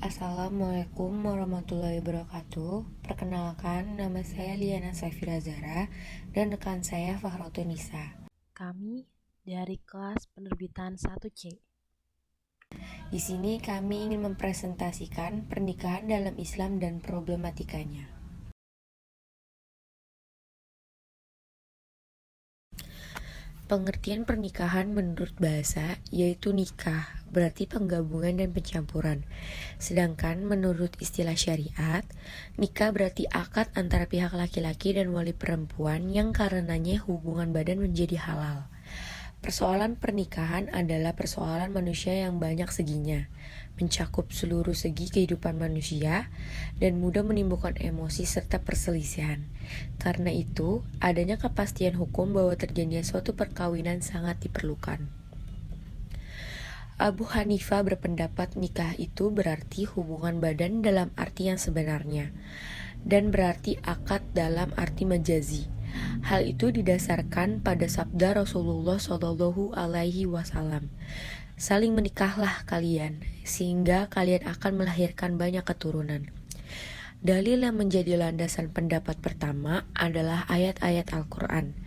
Assalamualaikum warahmatullahi wabarakatuh. Perkenalkan, nama saya Liana Safira Zara dan rekan saya Fahrotun Nisa. Kami dari kelas penerbitan 1C. Di sini kami ingin mempresentasikan pernikahan dalam Islam dan problematikanya. Pengertian pernikahan menurut bahasa yaitu nikah, berarti penggabungan dan pencampuran. Sedangkan menurut istilah syariat, nikah berarti akad antara pihak laki-laki dan wali perempuan yang karenanya hubungan badan menjadi halal. Persoalan pernikahan adalah persoalan manusia yang banyak seginya, mencakup seluruh segi kehidupan manusia, dan mudah menimbulkan emosi serta perselisihan. Karena itu, adanya kepastian hukum bahwa terjadinya suatu perkawinan sangat diperlukan. Abu Hanifah berpendapat nikah itu berarti hubungan badan dalam arti yang sebenarnya, dan berarti akad dalam arti majazi. Hal itu didasarkan pada sabda Rasulullah Shallallahu Alaihi Wasallam, saling menikahlah kalian, sehingga kalian akan melahirkan banyak keturunan. Dalil yang menjadi landasan pendapat pertama adalah ayat-ayat Al-Quran,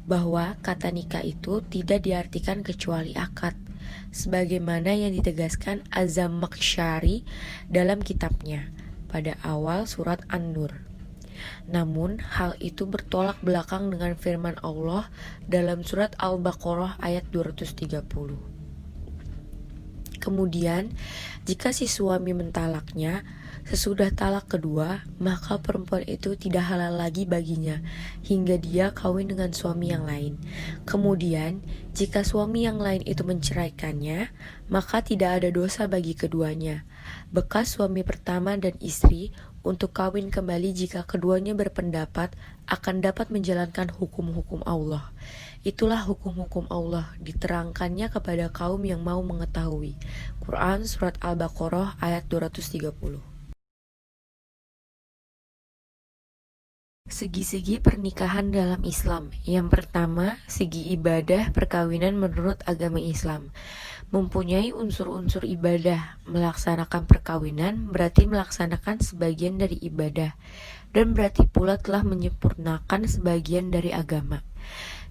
bahwa kata nikah itu tidak diartikan kecuali akad, sebagaimana yang ditegaskan Az-Zamakhsyari dalam kitabnya pada awal surat An-Nur. Namun, hal itu bertolak belakang dengan firman Allah dalam surat Al-Baqarah ayat 230. Kemudian, jika si suami mentalaknya sesudah talak kedua, maka perempuan itu tidak halal lagi baginya hingga dia kawin dengan suami yang lain. Kemudian, jika suami yang lain itu menceraikannya, maka tidak ada dosa bagi keduanya, bekas suami pertama dan istri, untuk kawin kembali jika keduanya berpendapat akan dapat menjalankan hukum-hukum Allah. Itulah hukum-hukum Allah, diterangkannya kepada kaum yang mau mengetahui. Quran Surat Al-Baqarah ayat 230. Segi-segi pernikahan dalam Islam. Yang pertama, segi ibadah perkawinan menurut agama Islam. Mempunyai unsur-unsur ibadah. Melaksanakan perkawinan berarti melaksanakan sebagian dari ibadah, dan berarti pula telah menyempurnakan sebagian dari agama.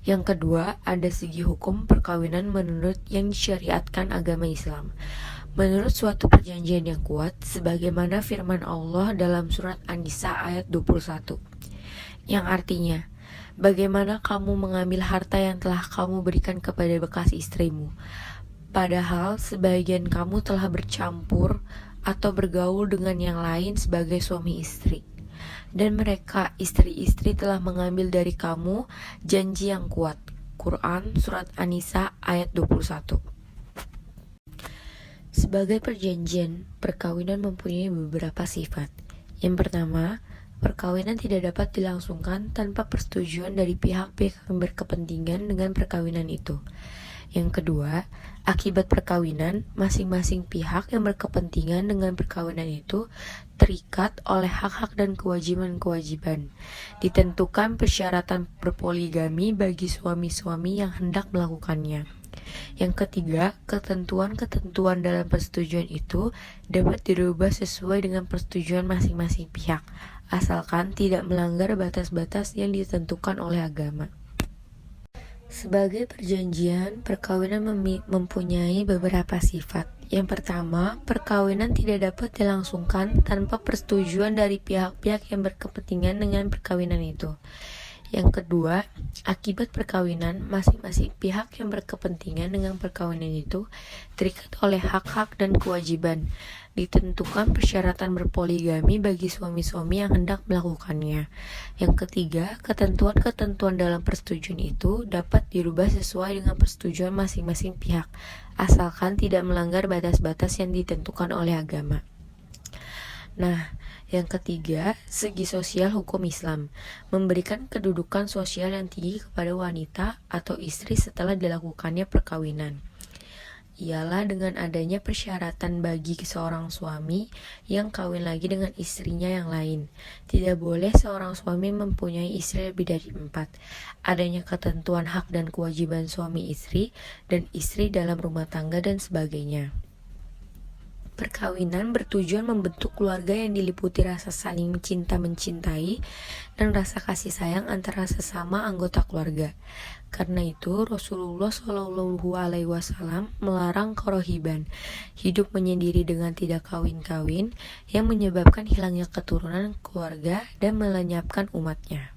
Yang kedua, ada segi hukum perkawinan menurut yang disyariatkan agama Islam. Menurut suatu perjanjian yang kuat, sebagaimana firman Allah dalam surat An-Nisa ayat 21, yang artinya, bagaimana kamu mengambil harta yang telah kamu berikan kepada bekas istrimu, padahal sebagian kamu telah bercampur atau bergaul dengan yang lain sebagai suami istri, dan mereka istri-istri telah mengambil dari kamu janji yang kuat. Quran Surat An-Nisa ayat 21. Sebagai perjanjian, perkawinan mempunyai beberapa sifat. Yang pertama, perkawinan tidak dapat dilangsungkan tanpa persetujuan dari pihak-pihak yang berkepentingan dengan perkawinan itu. Yang kedua, akibat perkawinan, masing-masing pihak yang berkepentingan dengan perkawinan itu terikat oleh hak-hak dan kewajiban-kewajiban. Ditentukan persyaratan berpoligami bagi suami-suami yang hendak melakukannya. Yang ketiga, ketentuan-ketentuan dalam persetujuan itu dapat dirubah sesuai dengan persetujuan masing-masing pihak, asalkan tidak melanggar batas-batas yang ditentukan oleh agama. Sebagai perjanjian, perkawinan mempunyai beberapa sifat. Yang pertama, perkawinan tidak dapat dilangsungkan tanpa persetujuan dari pihak-pihak yang berkepentingan dengan perkawinan itu. Yang kedua, akibat perkawinan, masing-masing pihak yang berkepentingan dengan perkawinan itu terikat oleh hak-hak dan kewajiban. Ditentukan persyaratan berpoligami bagi suami-suami yang hendak melakukannya. Yang ketiga, ketentuan-ketentuan dalam persetujuan itu dapat dirubah sesuai dengan persetujuan masing-masing pihak, asalkan tidak melanggar batas-batas yang ditentukan oleh agama. Nah, yang ketiga, segi sosial hukum Islam memberikan kedudukan sosial yang tinggi kepada wanita atau istri setelah dilakukannya perkawinan. Ialah dengan adanya persyaratan bagi seorang suami yang kawin lagi dengan istrinya yang lain. Tidak boleh seorang suami mempunyai istri lebih dari 4. Adanya ketentuan hak dan kewajiban suami istri dan istri dalam rumah tangga dan sebagainya. Perkawinan bertujuan membentuk keluarga yang diliputi rasa saling mencintai dan rasa kasih sayang antara sesama anggota keluarga. Karena itu, Rasulullah Shallallahu Alaihi Wasallam melarang korohiban, hidup menyendiri dengan tidak kawin-kawin, yang menyebabkan hilangnya keturunan keluarga dan melenyapkan umatnya.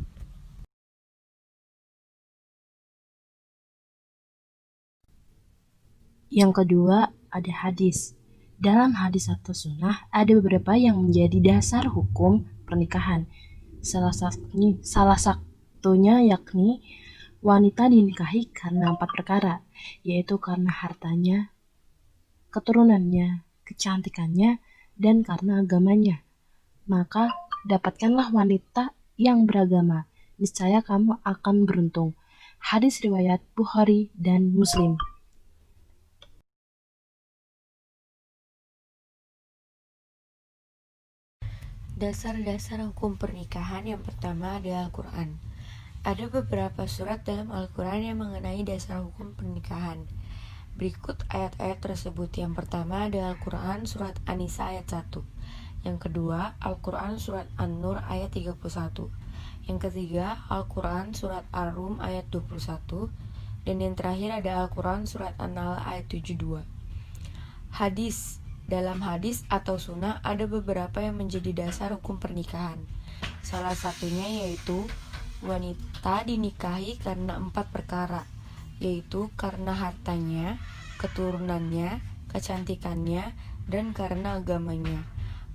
Yang kedua, ada hadis. Dalam hadis atau sunnah, ada beberapa yang menjadi dasar hukum pernikahan. Salah satunya yakni wanita dinikahi karena 4 perkara, yaitu karena hartanya, keturunannya, kecantikannya, dan karena agamanya. Maka dapatkanlah wanita yang beragama, niscaya kamu akan beruntung. Hadis riwayat Bukhari dan Muslim. Dasar-dasar hukum pernikahan yang pertama adalah Al-Quran. Ada beberapa surat dalam Al-Quran yang mengenai dasar hukum pernikahan. Berikut ayat-ayat tersebut. Yang pertama adalah Al-Quran surat An-Nisa ayat 1. Yang kedua, Al-Quran surat An-Nur ayat 31. Yang ketiga, Al-Quran surat Ar-Rum ayat 21. Dan yang terakhir ada Al-Quran surat An-Nahl ayat 72. Hadis. Dalam hadis atau sunnah ada beberapa yang menjadi dasar hukum pernikahan. Salah satunya yaitu wanita dinikahi karena 4 perkara, yaitu karena hartanya, keturunannya, kecantikannya, dan karena agamanya.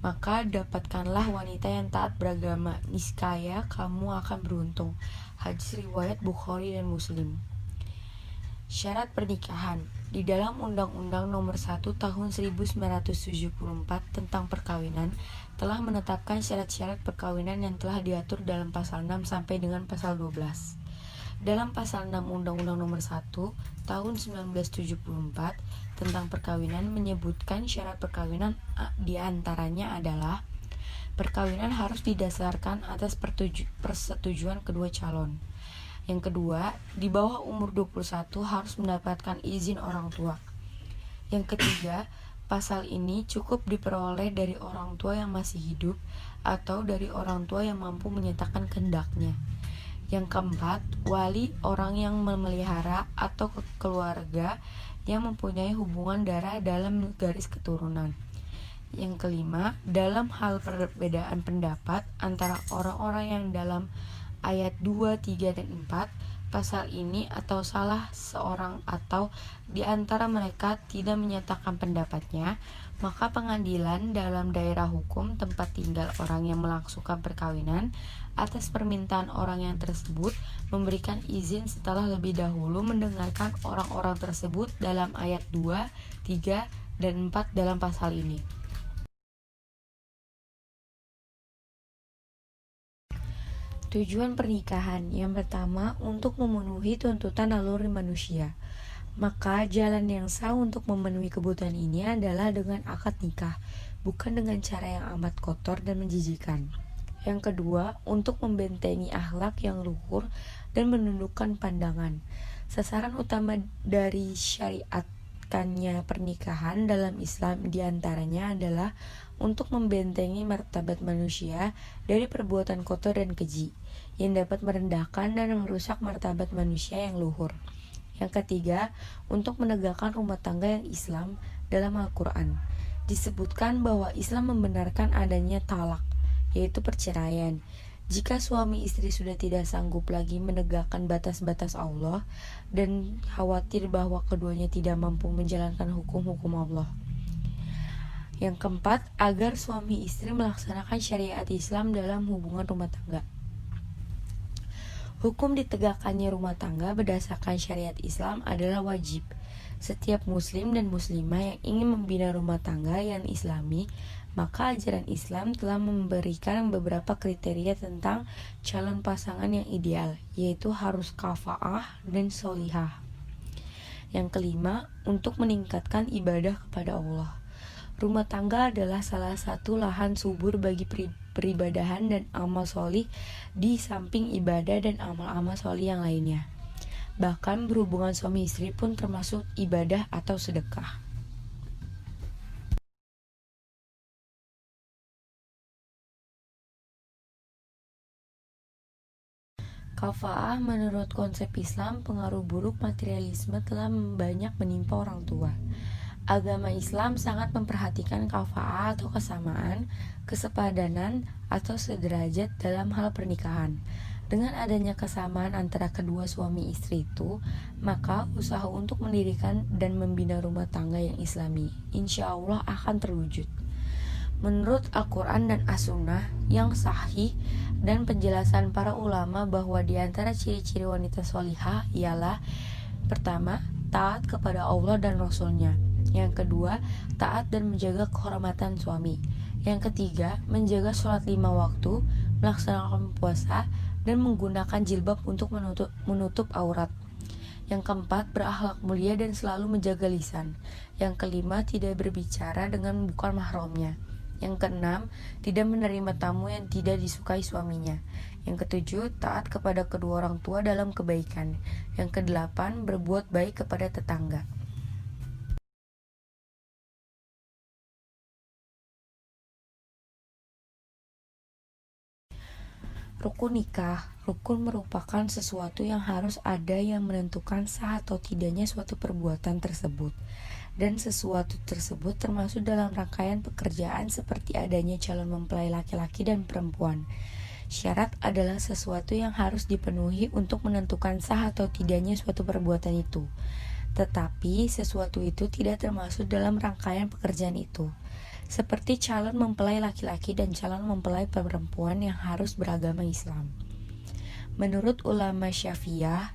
Maka dapatkanlah wanita yang taat beragama, niscaya kamu akan beruntung. Hadis riwayat Bukhari dan Muslim. Syarat pernikahan. Di dalam Undang-Undang Nomor 1 Tahun 1974 tentang perkawinan telah menetapkan syarat-syarat perkawinan yang telah diatur dalam pasal 6 sampai dengan pasal 12. Dalam pasal 6 Undang-Undang Nomor 1 Tahun 1974 tentang perkawinan menyebutkan syarat perkawinan diantaranya adalah perkawinan harus didasarkan atas persetujuan kedua calon. Yang kedua, di bawah umur 21 harus mendapatkan izin orang tua. Yang ketiga, pasal ini cukup diperoleh dari orang tua yang masih hidup atau dari orang tua yang mampu menyatakan kehendaknya. Yang keempat, wali orang yang memelihara atau keluarga yang mempunyai hubungan darah dalam garis keturunan. Yang kelima, dalam hal perbedaan pendapat antara orang-orang yang dalam ayat 2, 3, dan 4 pasal ini atau salah seorang atau di antara mereka tidak menyatakan pendapatnya, maka pengadilan dalam daerah hukum tempat tinggal orang yang melangsungkan perkawinan atas permintaan orang yang tersebut memberikan izin setelah lebih dahulu mendengarkan orang-orang tersebut dalam ayat 2, 3, dan 4 dalam pasal ini. Tujuan pernikahan yang pertama untuk memenuhi tuntutan naluri manusia. Maka jalan yang sah untuk memenuhi kebutuhan ini adalah dengan akad nikah, bukan dengan cara yang amat kotor dan menjijikan. Yang kedua, untuk membentengi akhlak yang luhur dan menundukkan pandangan. Sasaran utama dari syariatkannya pernikahan dalam Islam diantaranya adalah untuk membentengi martabat manusia dari perbuatan kotor dan keji yang dapat merendahkan dan merusak martabat manusia yang luhur. Yang ketiga, untuk menegakkan rumah tangga yang Islam dalam Al-Quran. Disebutkan bahwa Islam membenarkan adanya talak, yaitu perceraian. Jika suami istri sudah tidak sanggup lagi menegakkan batas-batas Allah dan khawatir bahwa keduanya tidak mampu menjalankan hukum-hukum Allah. Yang keempat, agar suami istri melaksanakan syariat Islam dalam hubungan rumah tangga. Hukum ditegakkannya rumah tangga berdasarkan syariat Islam adalah wajib. Setiap muslim dan muslimah yang ingin membina rumah tangga yang islami, maka ajaran Islam telah memberikan beberapa kriteria tentang calon pasangan yang ideal, yaitu harus kafa'ah dan solihah. Yang kelima, untuk meningkatkan ibadah kepada Allah. Rumah tangga adalah salah satu lahan subur bagi peribadahan dan amal solih di samping ibadah dan amal-amal solih yang lainnya. Bahkan berhubungan suami istri pun termasuk ibadah atau sedekah. Kafa'ah menurut konsep Islam, pengaruh buruk materialisme telah banyak menimpa orang tua. Agama Islam sangat memperhatikan kafa'ah atau kesamaan, kesepadanan, atau sederajat dalam hal pernikahan. Dengan adanya kesamaan antara kedua suami istri itu, maka usaha untuk mendirikan dan membina rumah tangga yang islami insya Allah akan terwujud. Menurut Al-Quran dan As-Sunnah yang sahih dan penjelasan para ulama bahwa di antara ciri-ciri wanita solihah ialah: pertama, taat kepada Allah dan Rasul-Nya. Yang kedua, taat dan menjaga kehormatan suami. Yang ketiga, menjaga sholat 5 waktu, melaksanakan puasa, dan menggunakan jilbab untuk menutup aurat. Yang keempat, berakhlak mulia dan selalu menjaga lisan. Yang kelima, tidak berbicara dengan bukan mahramnya. Yang keenam, tidak menerima tamu yang tidak disukai suaminya. Yang ketujuh, taat kepada kedua orang tua dalam kebaikan. Yang kedelapan, berbuat baik kepada tetangga. Rukun nikah. Rukun merupakan sesuatu yang harus ada yang menentukan sah atau tidaknya suatu perbuatan tersebut. Dan sesuatu tersebut termasuk dalam rangkaian pekerjaan seperti adanya calon mempelai laki-laki dan perempuan. Syarat adalah sesuatu yang harus dipenuhi untuk menentukan sah atau tidaknya suatu perbuatan itu. Tetapi sesuatu itu tidak termasuk dalam rangkaian pekerjaan itu. Seperti calon mempelai laki-laki dan calon mempelai perempuan yang harus beragama Islam. Menurut ulama Syafi'iyah,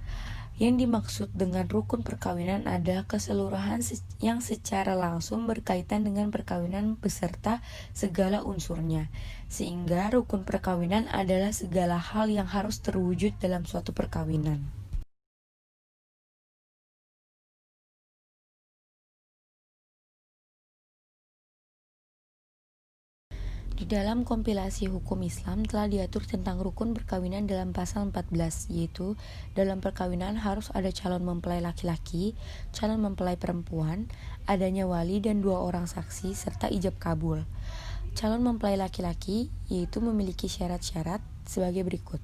yang dimaksud dengan rukun perkawinan adalah keseluruhan yang secara langsung berkaitan dengan perkawinan beserta segala unsurnya. Sehingga rukun perkawinan adalah segala hal yang harus terwujud dalam suatu perkawinan. Di dalam kompilasi hukum Islam telah diatur tentang rukun perkawinan dalam pasal 14, yaitu dalam perkawinan harus ada calon mempelai laki-laki, calon mempelai perempuan, adanya wali dan 2 orang saksi, serta ijab kabul. Calon mempelai laki-laki yaitu memiliki syarat-syarat sebagai berikut.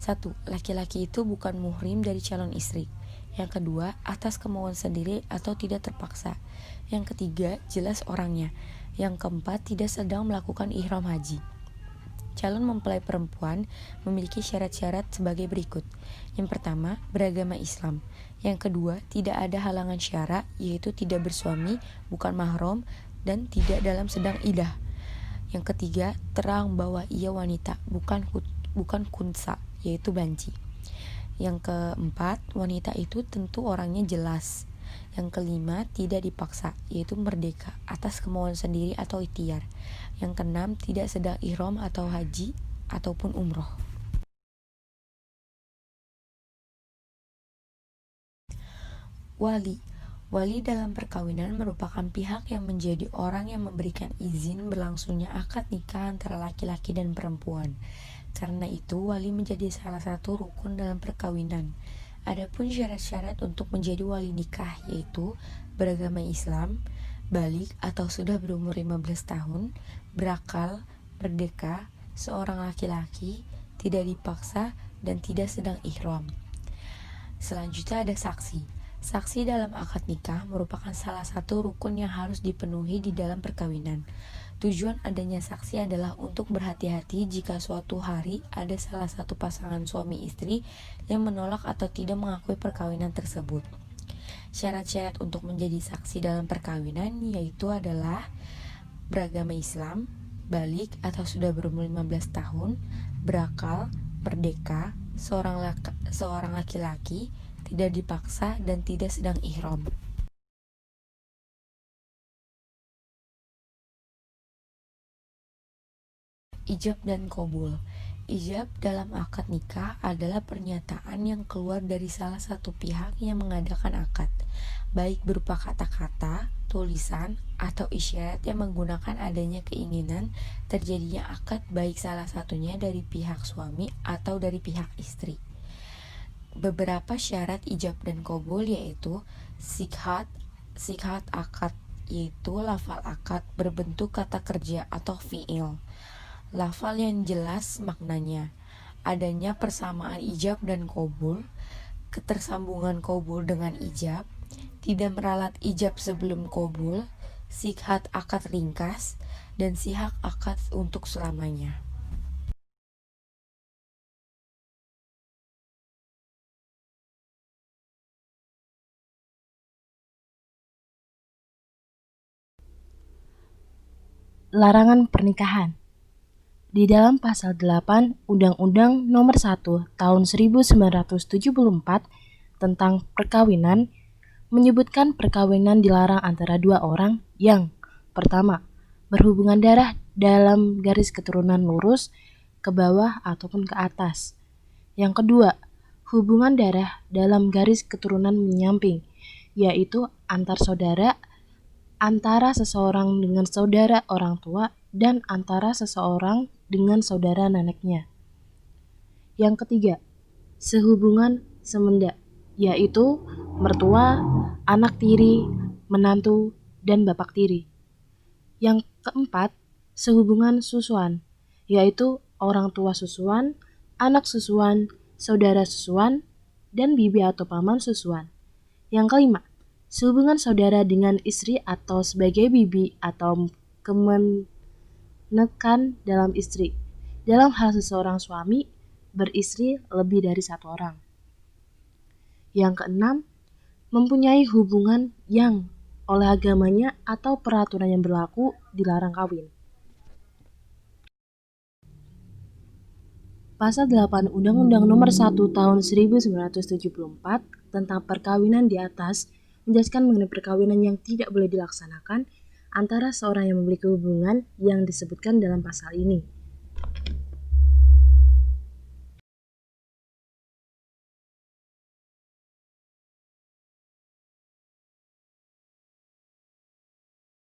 1. Laki-laki itu bukan muhrim dari calon istri. Yang kedua, atas kemauan sendiri atau tidak terpaksa. Yang ketiga, jelas orangnya. Yang keempat, tidak sedang melakukan ihram haji. Calon mempelai perempuan memiliki syarat-syarat sebagai berikut. Yang pertama, beragama Islam. Yang kedua, tidak ada halangan syara, yaitu tidak bersuami, bukan mahram, dan tidak dalam sedang idah. Yang ketiga, terang bahwa ia wanita, bukan kunsa, yaitu banci. Yang keempat, wanita itu tentu orangnya jelas. Yang kelima, tidak dipaksa, yaitu merdeka atas kemauan sendiri atau ikhtiar. Yang keenam, tidak sedang ihram atau haji ataupun umroh. Wali dalam perkawinan merupakan pihak yang menjadi orang yang memberikan izin berlangsungnya akad nikah antara laki-laki dan perempuan. Karena itu, wali menjadi salah satu rukun dalam perkawinan. Adapun syarat-syarat untuk menjadi wali nikah yaitu beragama Islam, balik atau sudah berumur 15 tahun, berakal, merdeka, seorang laki-laki, tidak dipaksa, dan tidak sedang ihram. Selanjutnya ada saksi. Saksi dalam akad nikah merupakan salah satu rukun yang harus dipenuhi di dalam perkawinan. Tujuan adanya saksi adalah untuk berhati-hati jika suatu hari ada salah satu pasangan suami istri yang menolak atau tidak mengakui perkawinan tersebut. Syarat-syarat untuk menjadi saksi dalam perkawinan yaitu adalah beragama Islam, balik atau sudah berumur 15 tahun, berakal, merdeka, seorang laki-laki, tidak dipaksa, dan tidak sedang ihram. Ijab dan qabul. Ijab dalam akad nikah adalah pernyataan yang keluar dari salah satu pihak yang mengadakan akad, baik berupa kata-kata, tulisan, atau isyarat yang menggunakan adanya keinginan terjadinya akad baik salah satunya dari pihak suami atau dari pihak istri. Beberapa syarat ijab dan qabul yaitu sikhat akad, yaitu lafal akad berbentuk kata kerja atau fiil, lafal yang jelas maknanya, adanya persamaan ijab dan qabul, ketersambungan qabul dengan ijab, tidak meralat ijab sebelum qabul, sihat akad ringkas, dan sihat akad untuk selamanya. Larangan pernikahan. Di dalam pasal 8 Undang-Undang Nomor 1 Tahun 1974 tentang perkawinan menyebutkan perkawinan dilarang antara dua orang yang pertama, berhubungan darah dalam garis keturunan lurus ke bawah ataupun ke atas. Yang kedua, hubungan darah dalam garis keturunan menyamping, yaitu antar saudara, antara seseorang dengan saudara orang tua, dan antara seseorang dengan saudara neneknya. Yang ketiga, sehubungan semenda, yaitu mertua, anak tiri, menantu, dan bapak tiri. Yang keempat, sehubungan susuan, yaitu orang tua susuan, anak susuan, saudara susuan, dan bibi atau paman susuan. Yang kelima, sehubungan saudara dengan istri atau sebagai bibi atau kemenekan dalam istri. Dalam hal seseorang suami beristri lebih dari satu orang. Yang keenam, mempunyai hubungan yang oleh agamanya atau peraturan yang berlaku dilarang kawin. Pasal 8 Undang-Undang Nomor 1 Tahun 1974 tentang perkawinan di atas menjelaskan mengenai perkawinan yang tidak boleh dilaksanakan antara seorang yang memiliki hubungan yang disebutkan dalam pasal ini.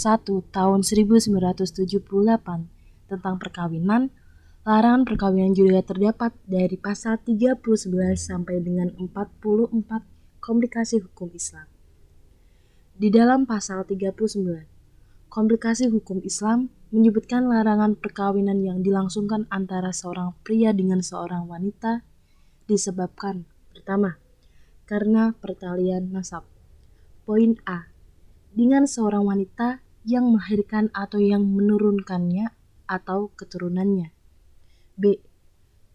Tahun 1978 tentang perkawinan, larangan perkawinan juga terdapat dari pasal 39 sampai dengan 44 komplikasi hukum Islam. Di dalam pasal 39, komplikasi hukum Islam menyebutkan larangan perkawinan yang dilangsungkan antara seorang pria dengan seorang wanita disebabkan pertama, karena pertalian nasab. Poin A, dengan seorang wanita yang melahirkan atau yang menurunkannya atau keturunannya. B,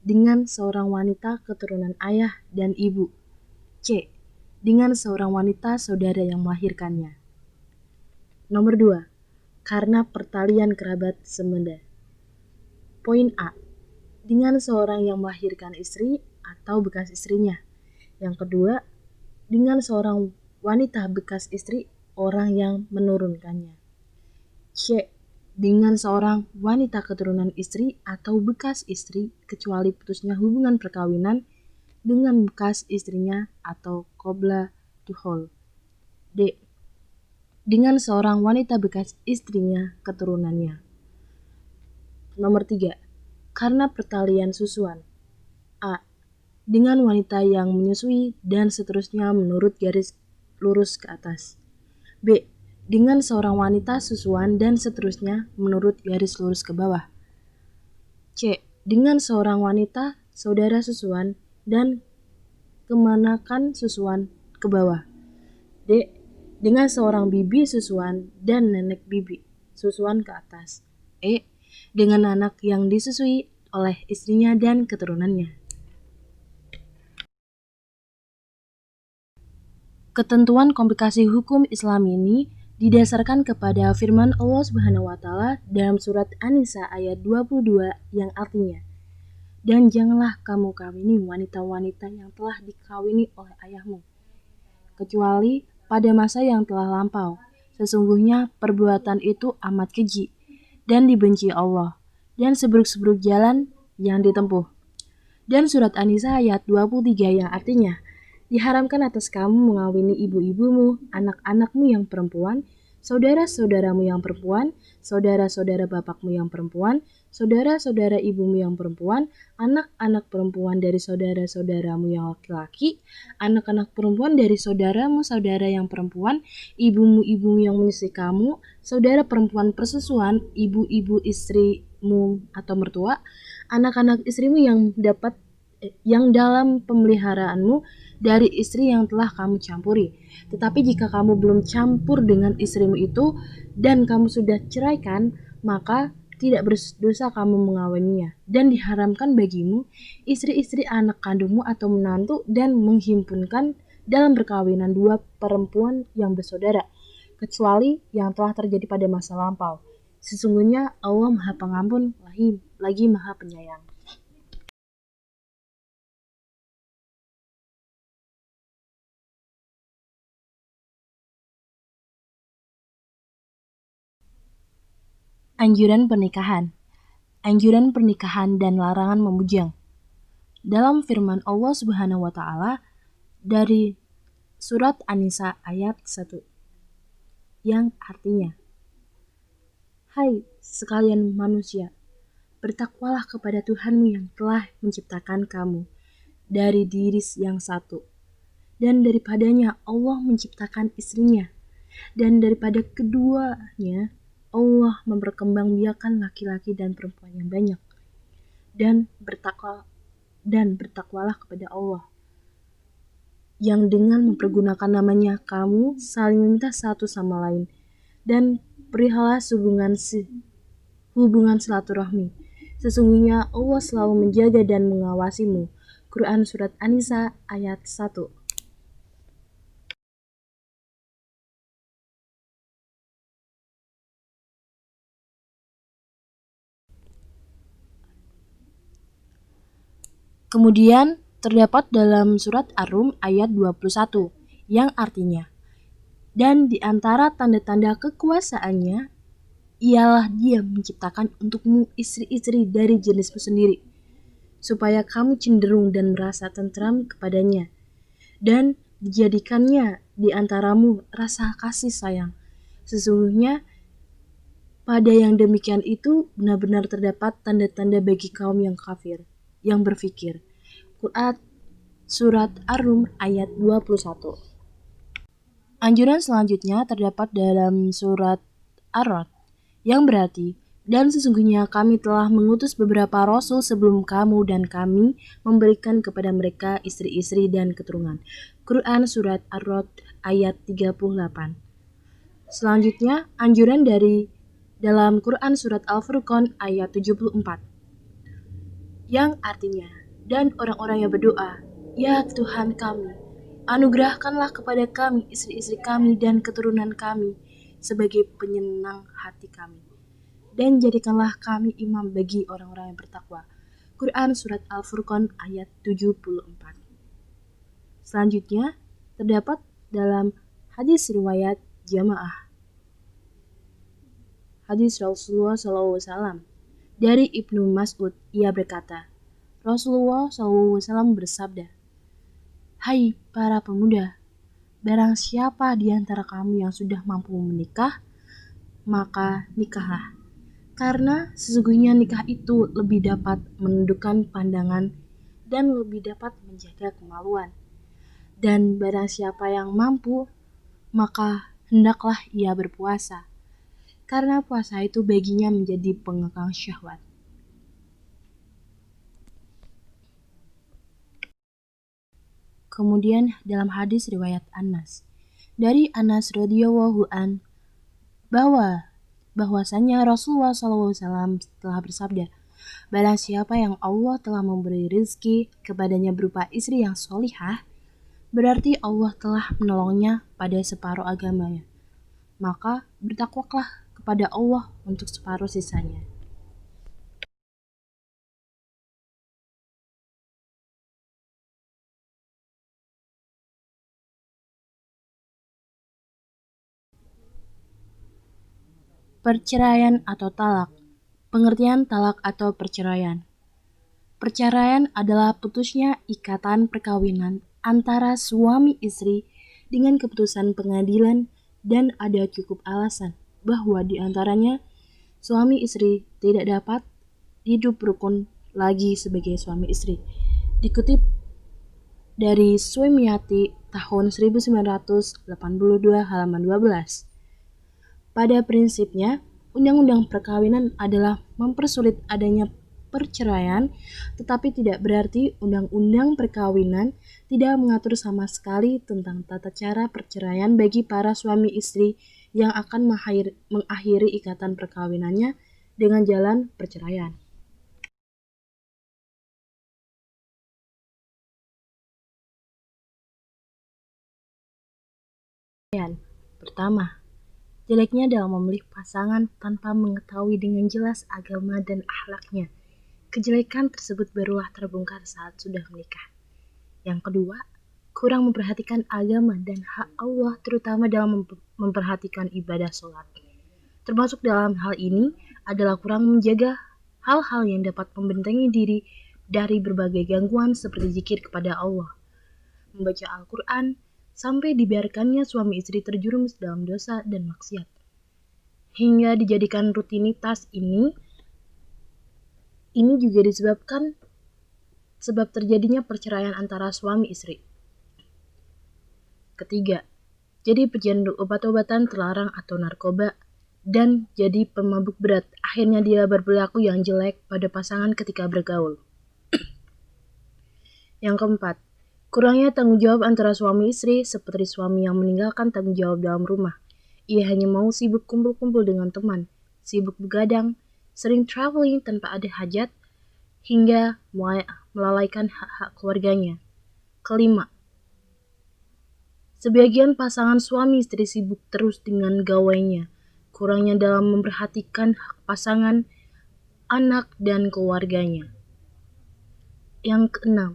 dengan seorang wanita keturunan ayah dan ibu. C, dengan seorang wanita saudara yang melahirkannya. Nomor 2, karena pertalian kerabat semenda. Poin A, dengan seorang yang melahirkan istri atau bekas istrinya. Yang kedua, dengan seorang wanita bekas istri orang yang menurunkannya. C, dengan seorang wanita keturunan istri atau bekas istri kecuali putusnya hubungan perkawinan dengan bekas istrinya atau qabla dukhul. D, dengan seorang wanita bekas istrinya keturunannya. Nomor 3, karena pertalian susuan. A, dengan wanita yang menyusui dan seterusnya menurut garis lurus ke atas. B, dengan seorang wanita susuan dan seterusnya menurut garis lurus ke bawah. C, dengan seorang wanita saudara susuan dan kemenakan susuan ke bawah. D, dengan seorang bibi susuan dan nenek bibi susuan ke atas. E, dengan anak yang disusui oleh istrinya dan keturunannya. Ketentuan komplikasi hukum Islam ini didasarkan kepada firman Allah Subhanahu wa taala dalam surat An-Nisa ayat 22 yang artinya, "Dan janganlah kamu kawini wanita-wanita yang telah dikawini oleh ayahmu, kecuali pada masa yang telah lampau. Sesungguhnya perbuatan itu amat keji dan dibenci Allah, dan seburuk-seburuk jalan yang ditempuh." Dan surat An-Nisa ayat 23 yang artinya, "Diharamkan atas kamu mengawini ibu-ibumu, anak-anakmu yang perempuan, saudara-saudaramu yang perempuan, saudara-saudara bapakmu yang perempuan, saudara-saudara ibumu yang perempuan, anak-anak perempuan dari saudara-saudaramu yang laki-laki, anak-anak perempuan dari saudaramu saudara yang perempuan, ibumu-ibumu yang menyusui kamu, saudara perempuan persusuan, ibu-ibu istrimu atau mertua, anak-anak istrimu yang dapat yang dalam pemeliharaanmu dari istri yang telah kamu campuri. Tetapi jika kamu belum campur dengan istrimu itu dan kamu sudah ceraikan, maka tidak berdosa kamu mengawininya. Dan diharamkan bagimu istri-istri anak kandungmu atau menantu dan menghimpunkan dalam perkawinan dua perempuan yang bersaudara, kecuali yang telah terjadi pada masa lampau. Sesungguhnya Allah Maha Pengampun lagi Maha Penyayang. Anjuran pernikahan. Anjuran pernikahan dan larangan membujang. Dalam firman Allah Subhanahu wa taala dari surat An-Nisa ayat 1 yang artinya, "Hai sekalian manusia, bertakwalah kepada Tuhanmu yang telah menciptakan kamu dari diri yang satu, dan daripadanya Allah menciptakan istrinya, dan daripada keduanya Allah memperkembangbiakan laki-laki dan perempuan yang banyak, dan bertakwalah kepada Allah, yang dengan mempergunakan namanya kamu saling meminta satu sama lain, dan perihalah hubungan silaturahmi. Sesungguhnya Allah selalu menjaga dan mengawasimu." Quran Surat An-Nisa ayat 1. Kemudian terdapat dalam surat Ar-Rum ayat 21 yang artinya, "Dan di antara tanda-tanda kekuasaannya ialah Dia menciptakan untukmu istri-istri dari jenismu sendiri, supaya kamu cenderung dan merasa tentram kepadanya, dan dijadikannya di antaramu rasa kasih sayang. Sesungguhnya pada yang demikian itu benar-benar terdapat tanda-tanda bagi kaum yang kafir, yang berfikir." Quran Surat Ar-Rum ayat 21. Anjuran selanjutnya terdapat dalam surat Ar-Ra'd yang berarti, "Dan sesungguhnya kami telah mengutus beberapa rasul sebelum kamu dan kami memberikan kepada mereka istri-istri dan keturunan." Quran Surat Ar-Ra'd ayat 38. Selanjutnya, anjuran dari dalam Quran Surat Al-Furqan ayat 74 yang artinya, "Dan orang-orang yang berdoa, ya Tuhan kami, anugerahkanlah kepada kami istri-istri kami dan keturunan kami sebagai penyenang hati kami, dan jadikanlah kami imam bagi orang-orang yang bertakwa." Quran Surat Al-Furqan ayat 74. Selanjutnya, terdapat dalam hadis riwayat jamaah, hadis Rasulullah SAW dari Ibnu Mas'ud, ia berkata, Rasulullah SAW bersabda, "Hai para pemuda, barang siapa di antara kamu yang sudah mampu menikah, maka nikahlah. Karena sesungguhnya nikah itu lebih dapat menundukkan pandangan dan lebih dapat menjaga kemaluan. Dan barang siapa yang mampu, maka hendaklah ia berpuasa. Karena puasa itu baginya menjadi pengekang syahwat." Kemudian dalam hadis riwayat Anas, dari Anas radhiyallahu an bahwasanya Rasulullah SAW telah bersabda, "Barang siapa yang Allah telah memberi rezeki kepadanya berupa istri yang solihah, berarti Allah telah menolongnya pada separuh agamanya. Maka bertakwalah kepada Allah untuk separuh sisanya." Perceraian atau talak. Pengertian talak atau perceraian. Perceraian adalah putusnya ikatan perkawinan antara suami istri dengan keputusan pengadilan dan ada cukup alasan bahwa di antaranya suami istri tidak dapat hidup rukun lagi sebagai suami istri. Dikutip dari Suemiati tahun 1982 halaman 12. Pada prinsipnya, undang-undang perkawinan adalah mempersulit adanya perceraian, tetapi tidak berarti undang-undang perkawinan tidak mengatur sama sekali tentang tata cara perceraian bagi para suami istri yang akan mengakhiri ikatan perkawinannya dengan jalan perceraian. Pertama, jeleknya dalam memilih pasangan tanpa mengetahui dengan jelas agama dan akhlaknya. Kejelekan tersebut barulah terbongkar saat sudah menikah. Yang kedua, kurang memperhatikan agama dan hak Allah terutama dalam memperhatikan ibadah sholat. Termasuk dalam hal ini adalah kurang menjaga hal-hal yang dapat membentengi diri dari berbagai gangguan seperti zikir kepada Allah, membaca Al-Quran, sampai dibiarkannya suami istri terjerumus dalam dosa dan maksiat. Hingga dijadikan rutinitas ini juga disebabkan sebab terjadinya perceraian antara suami istri. Ketiga, jadi pecandu obat-obatan terlarang atau narkoba dan jadi pemabuk berat. Akhirnya dia berperilaku yang jelek pada pasangan ketika bergaul. Yang keempat, kurangnya tanggung jawab antara suami istri seperti suami yang meninggalkan tanggung jawab dalam rumah. Ia hanya mau sibuk kumpul-kumpul dengan teman, sibuk begadang, sering traveling tanpa ada hajat, hingga melalaikan hak-hak keluarganya. Kelima, sebagian pasangan suami istri sibuk terus dengan gawainya, kurangnya dalam memperhatikan hak pasangan, anak, dan keluarganya. Yang keenam,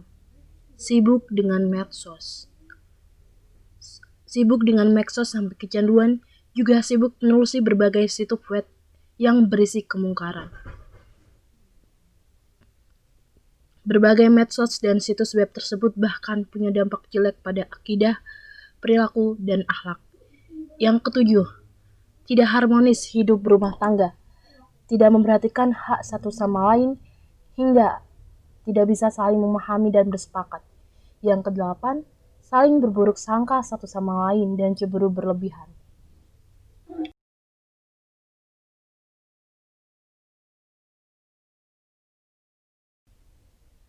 sibuk dengan medsos. Sibuk dengan medsos sampai kecanduan, juga sibuk menelusi berbagai situs web yang berisi kemungkaran. Berbagai medsos dan situs web tersebut bahkan punya dampak jelek pada akidah, perilaku, dan akhlak. Yang ketujuh, tidak harmonis hidup berumah tangga, tidak memperhatikan hak satu sama lain, hingga tidak bisa saling memahami dan bersepakat. Yang kedelapan, saling berburuk sangka satu sama lain dan cemburu berlebihan.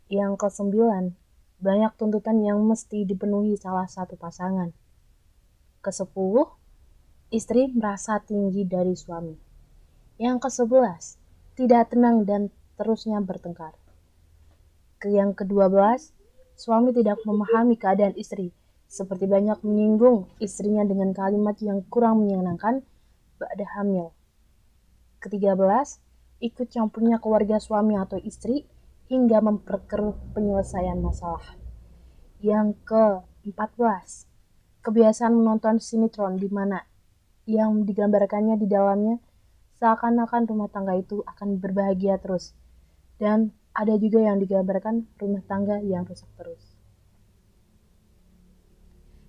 Yang kesembilan, banyak tuntutan yang mesti dipenuhi salah satu pasangan. Kesepuluh, istri merasa tinggi dari suami. Yang kesebelas, tidak tenang dan terusnya bertengkar. Yang kedua-belas, suami tidak memahami keadaan istri, seperti banyak menyinggung istrinya dengan kalimat yang kurang menyenangkan ba'da hamil. Ketiga-belas, ikut campurnya keluarga suami atau istri hingga memperkeruh penyelesaian masalah. Yang ke-14, kebiasaan menonton sinetron di mana yang digambarkannya di dalamnya seakan-akan rumah tangga itu akan berbahagia terus, dan ada juga yang digambarkan rumah tangga yang rusak terus.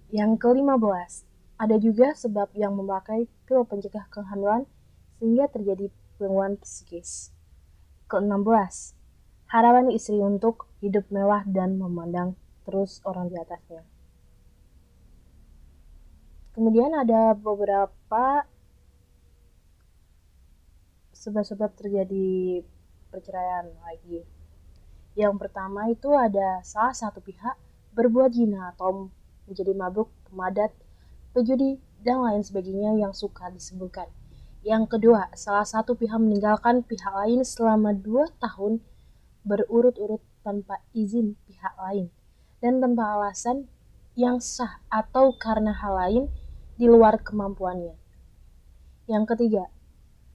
Yang ke-15, ada juga sebab yang memakai pil pencegah kehamilan sehingga terjadi gangguan psikis. Ke-16, harapan istri untuk hidup mewah dan memandang terus orang di atasnya. Kemudian ada beberapa sebab-sebab terjadi perceraian lagi. Yang pertama itu ada salah satu pihak berbuat zina atau menjadi mabuk, pemadat, pejudi, dan lain sebagainya yang suka disebutkan. Yang kedua, salah satu pihak meninggalkan pihak lain selama 2 tahun berurut-urut tanpa izin pihak lain dan tanpa alasan yang sah atau karena hal lain di luar kemampuannya. Yang ketiga,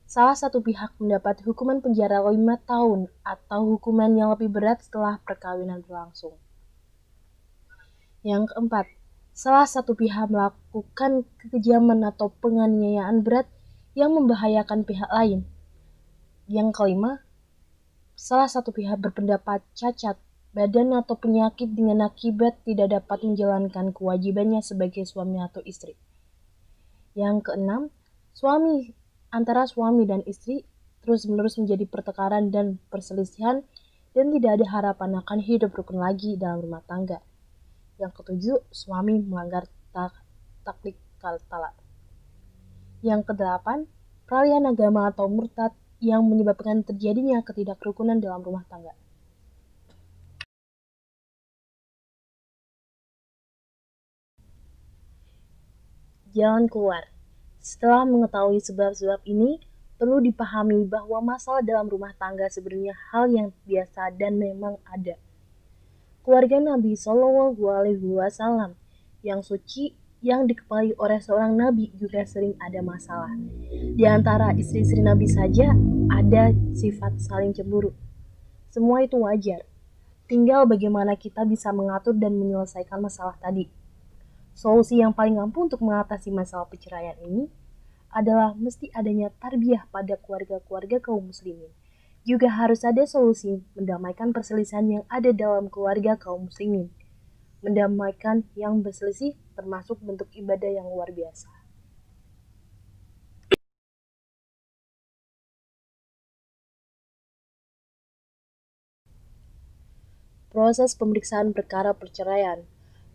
salah satu pihak mendapat hukuman penjara 5 tahun atau hukuman yang lebih berat setelah perkawinan berlangsung. Yang keempat, salah satu pihak melakukan kekejaman atau penganiayaan berat yang membahayakan pihak lain. Yang kelima, salah satu pihak berpendapat cacat badan atau penyakit dengan akibat tidak dapat menjalankan kewajibannya sebagai suami atau istri. Yang keenam, antara suami dan istri terus-menerus menjadi pertengkaran dan perselisihan dan tidak ada harapan akan hidup rukun lagi dalam rumah tangga. Yang ketujuh, suami melanggar taklid talak. Yang kedelapan, peralihan agama atau murtad yang menyebabkan terjadinya ketidakrukunan dalam rumah tangga. Jalan keluar. Setelah mengetahui sebab-sebab ini, perlu dipahami bahwa masalah dalam rumah tangga sebenarnya hal yang biasa dan memang ada. Keluarga Nabi Shallallahu Alaihi Wasallam yang suci yang dikepalai oleh seorang nabi juga sering ada masalah. Di antara istri-istri Nabi saja ada sifat saling cemburu. Semua itu wajar. Tinggal bagaimana kita bisa mengatur dan menyelesaikan masalah tadi. Solusi yang paling ampuh untuk mengatasi masalah perceraian ini adalah mesti adanya tarbiyah pada keluarga-keluarga kaum muslimin. Juga harus ada solusi mendamaikan perselisihan yang ada dalam keluarga kaum muslimin. Mendamaikan yang berselisih termasuk bentuk ibadah yang luar biasa. Proses pemeriksaan perkara perceraian.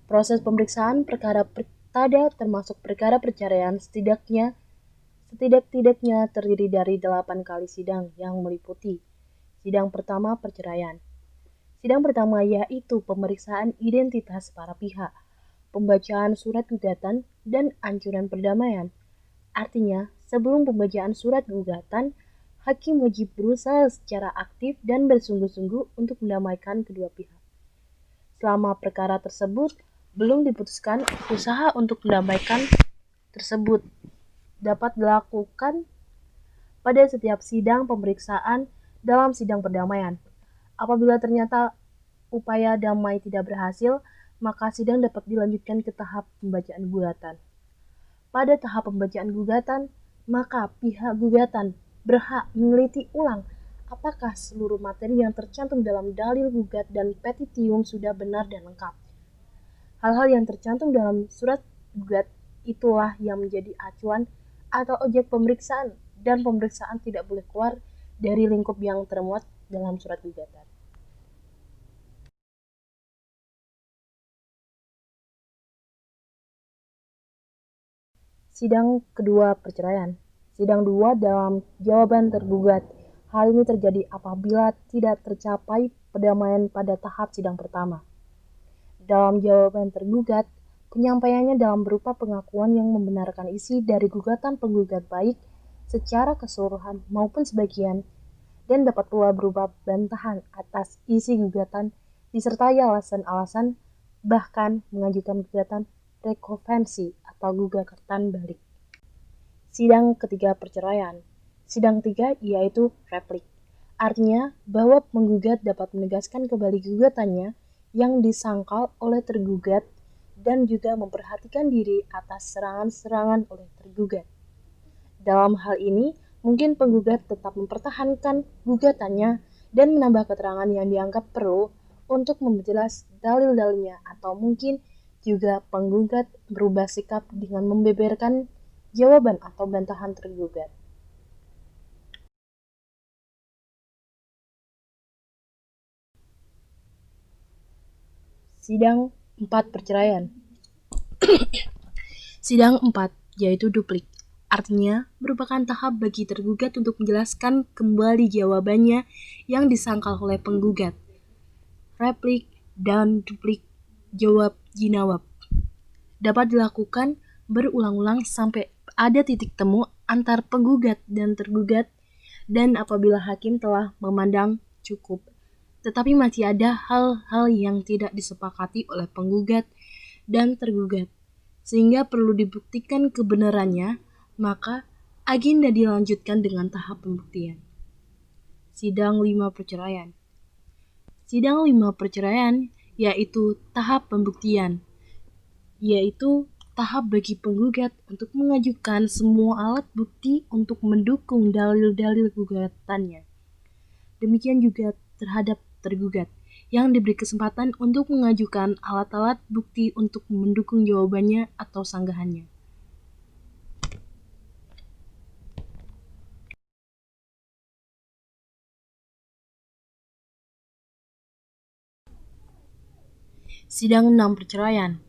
Proses pemeriksaan perkara pertada termasuk perkara perceraian setidak-tidaknya terdiri dari 8 kali sidang yang meliputi sidang pertama perceraian. Sidang pertama yaitu pemeriksaan identitas para pihak, pembacaan surat gugatan, dan anjuran perdamaian. Artinya, sebelum pembacaan surat gugatan, hakim wajib berusaha secara aktif dan bersungguh-sungguh untuk mendamaikan kedua pihak. Selama perkara tersebut belum diputuskan, usaha untuk mendamaikan tersebut dapat dilakukan pada setiap sidang pemeriksaan dalam sidang perdamaian. Apabila ternyata upaya damai tidak berhasil, maka sidang dapat dilanjutkan ke tahap pembacaan gugatan. Pada tahap pembacaan gugatan, maka pihak gugatan berhak meneliti ulang apakah seluruh materi yang tercantum dalam dalil gugat dan petitium sudah benar dan lengkap. Hal-hal yang tercantum dalam surat gugat itulah yang menjadi acuan atau objek pemeriksaan, dan pemeriksaan tidak boleh keluar dari lingkup yang termuat dalam surat gugatan. Sidang kedua perceraian. Sidang 2 dalam jawaban tergugat. Hal ini terjadi apabila tidak tercapai perdamaian pada tahap sidang pertama. Dalam jawaban tergugat, penyampaiannya dalam berupa pengakuan yang membenarkan isi dari gugatan penggugat baik secara keseluruhan maupun sebagian, dan dapat pula berupa bantahan atas isi gugatan disertai alasan-alasan, bahkan mengajukan gugatan rekonvensi atau gugatan balik. Sidang ketiga perceraian. Sidang 3 yaitu replik. Artinya bahwa penggugat dapat menegaskan kembali gugatannya yang disangkal oleh tergugat dan juga memperhatikan diri atas serangan-serangan oleh tergugat. Dalam hal ini, mungkin penggugat tetap mempertahankan gugatannya dan menambah keterangan yang dianggap perlu untuk memperjelas dalil-dalilnya, atau mungkin juga penggugat berubah sikap dengan membeberkan jawaban atau bantahan tergugat. Sidang 4 perceraian. Sidang 4 yaitu duplik. Artinya, merupakan tahap bagi tergugat untuk menjelaskan kembali jawabannya yang disangkal oleh penggugat. Replik dan duplik jawab jinawab dapat dilakukan berulang-ulang sampai ada titik temu antar penggugat dan tergugat, dan apabila hakim telah memandang cukup, tetapi masih ada hal-hal yang tidak disepakati oleh penggugat dan tergugat, sehingga perlu dibuktikan kebenarannya, maka agenda dilanjutkan dengan tahap pembuktian. Sidang 5 perceraian. Sidang 5 perceraian yaitu tahap pembuktian, yaitu tahap bagi penggugat untuk mengajukan semua alat bukti untuk mendukung dalil-dalil gugatannya. Demikian juga terhadap tergugat, yang diberi kesempatan untuk mengajukan alat-alat bukti untuk mendukung jawabannya atau sanggahannya. Sidang 6 perceraian.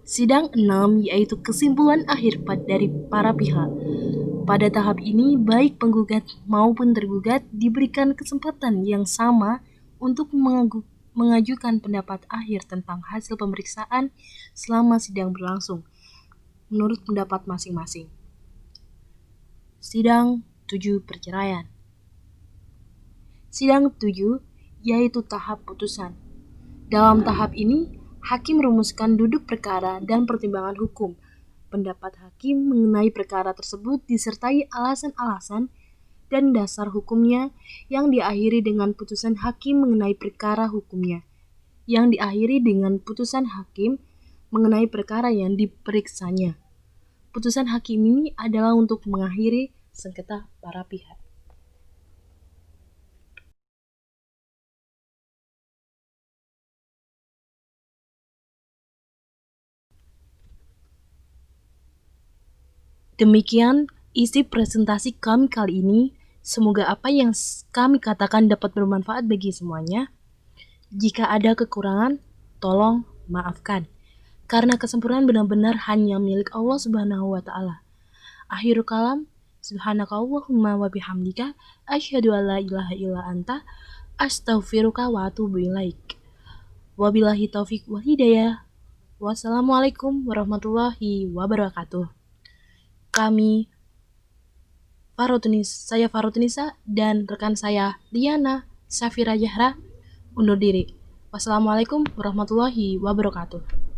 Sidang 6 yaitu kesimpulan akhir dari para pihak. Pada tahap ini, baik penggugat maupun tergugat diberikan kesempatan yang sama untuk mengajukan pendapat akhir tentang hasil pemeriksaan selama sidang berlangsung, menurut pendapat masing-masing. Sidang 7 perceraian. Sidang 7 yaitu tahap putusan. Dalam tahap ini, hakim merumuskan duduk perkara dan pertimbangan hukum. Pendapat hakim mengenai perkara tersebut disertai alasan-alasan dan dasar hukumnya yang diakhiri dengan putusan hakim mengenai perkara hukumnya, yang diakhiri dengan putusan hakim mengenai perkara yang diperiksanya. Putusan hakim ini adalah untuk mengakhiri sengketa para pihak. Demikian isi presentasi kami kali ini. Semoga apa yang kami katakan dapat bermanfaat bagi semuanya. Jika ada kekurangan, tolong maafkan. Karena kesempurnaan benar-benar hanya milik Allah Subhanahu wa Ta'ala. Akhirul kalam, subhanakallahumma wa bihamdika, asyhadu an la ilaha illa anta, astaghfiruka wa atubu ilaik. Wabillahi taufik wal hidayah. Wassalamualaikum warahmatullahi wabarakatuh. Saya Farotunisa dan rekan saya Liana Safira Zahra undur diri. Wassalamualaikum warahmatullahi wabarakatuh.